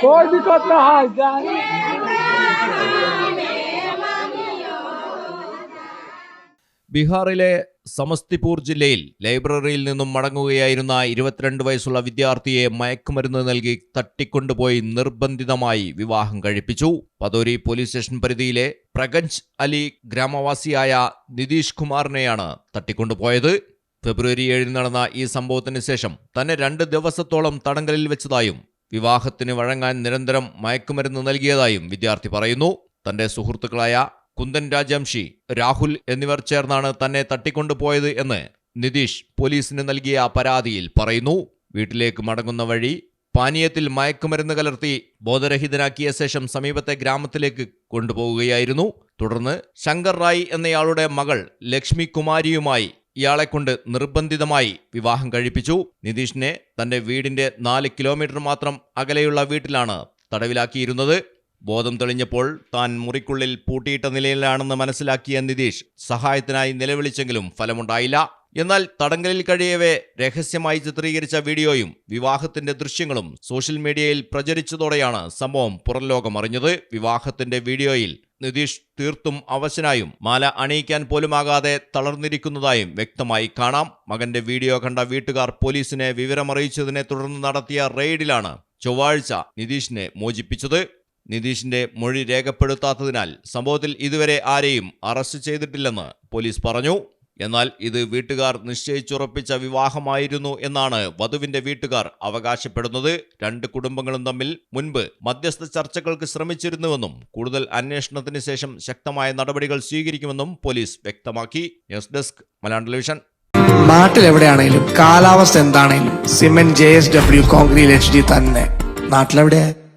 कोई दिक्कत ना है। ബീഹാറിലെ സമസ്തിപൂർ ജില്ലയിൽ ലൈബ്രറിയിൽ നിന്നും മടങ്ങുകയായിരുന്ന 22 വയസ്സുള്ള വിദ്യാർത്ഥിയെ മയക്കുമരുന്ന് നൽകി തട്ടിക്കൊണ്ടുപോയി നിർബന്ധിതമായി വിവാഹം കഴിപ്പിച്ചു. പതോരി പോലീസ് സ്റ്റേഷൻ പരിധിയിലെ പ്രഗഞ്ച് അലി ഗ്രാമവാസിയായ നിതീഷ് കുമാറിനെയാണ് തട്ടിക്കൊണ്ടുപോയത്. ഫെബ്രുവരി 7 നടന്ന ഈ സംഭവത്തിന് ശേഷം തന്നെ 2 ദിവസത്തോളം തടങ്കലിൽ വെച്ചതായും വിവാഹത്തിന് വഴങ്ങാൻ നിരന്തരം മയക്കുമരുന്ന് നൽകിയതായും വിദ്യാർത്ഥി പറയുന്നു. തന്റെ സുഹൃത്തുക്കളായ കുന്ദൻ രാജംഷി, രാഹുൽ എന്നിവർ ചേർന്നാണ് തന്നെ തട്ടിക്കൊണ്ടുപോയത് എന്ന് നിതീഷ് പോലീസിന് നൽകിയ പരാതിയിൽ പറയുന്നു. വീട്ടിലേക്ക് മടങ്ങുന്ന വഴി പാനീയത്തിൽ മയക്കുമരുന്ന് കലർത്തി ബോധരഹിതനാക്കിയ ശേഷം സമീപത്തെ ഗ്രാമത്തിലേക്ക് കൊണ്ടുപോവുകയായിരുന്നു. തുടർന്ന് ശങ്കർ റായ് എന്നയാളുടെ മകൾ ലക്ഷ്മി കുമാരിയുമായി ഇയാളെക്കൊണ്ട് നിർബന്ധിതമായി വിവാഹം കഴിപ്പിച്ചു. നിതീഷിനെ തന്റെ വീടിന്റെ 4 കിലോമീറ്റർ മാത്രം അകലെയുള്ള വീട്ടിലാണ് തടവിലാക്കിയിരുന്നത്. ബോധം തെളിഞ്ഞപ്പോൾ താൻ മുറിക്കുള്ളിൽ പൂട്ടിയിട്ട നിലയിലാണെന്ന് മനസ്സിലാക്കിയ നിതീഷ് സഹായത്തിനായി നിലവിളിച്ചെങ്കിലും ഫലമുണ്ടായില്ല. എന്നാൽ തടങ്കലിൽ കഴിയവേ രഹസ്യമായി ചിത്രീകരിച്ച വീഡിയോയും വിവാഹത്തിന്റെ ദൃശ്യങ്ങളും സോഷ്യൽ മീഡിയയിൽ പ്രചരിച്ചതോടെയാണ് സംഭവം പുറംലോകം അറിഞ്ഞത്. വിവാഹത്തിന്റെ വീഡിയോയിൽ നിതീഷ് തീർത്തും അവശനായും മാല അണിയിക്കാൻ പോലുമാകാതെ തളർന്നിരിക്കുന്നതായും വ്യക്തമായി കാണാം. മകന്റെ വീഡിയോ കണ്ട വീട്ടുകാർ പോലീസിനെ വിവരമറിയിച്ചതിനെ തുടർന്ന് നടത്തിയ റെയ്ഡിലാണ് ചൊവ്വാഴ്ച നിതീഷിനെ മോചിപ്പിച്ചത്. നിതീഷിന്റെ മൊഴി രേഖപ്പെടുത്താത്തതിനാൽ സംഭവത്തിൽ ഇതുവരെ ആരെയും അറസ്റ്റ് ചെയ്തിട്ടില്ലെന്ന് പോലീസ് പറഞ്ഞു. എന്നാൽ ഇത് വീട്ടുകാർ നിശ്ചയിച്ചുറപ്പിച്ച വിവാഹമായിരുന്നു എന്നാണ് വധുവിന്റെ വീട്ടുകാർ അവകാശപ്പെടുന്നത്. 2 കുടുംബങ്ങളും തമ്മിൽ മുൻപ് മധ്യസ്ഥ ചർച്ചകൾക്ക് ശ്രമിച്ചിരുന്നുവെന്നും കൂടുതൽ അന്വേഷണത്തിന് ശേഷം ശക്തമായ നടപടികൾ സ്വീകരിക്കുമെന്നും പോലീസ് വ്യക്തമാക്കി. News desk Malayalam television. നാട്ടിലെവിടെയാണെങ്കിലും കാലാവസ്ഥ എന്താണെങ്കിലും സിമെന്റ് JSW കോൺക്രീറ്റ് HD തന്നെ. നാട്ടിലെവിടെ?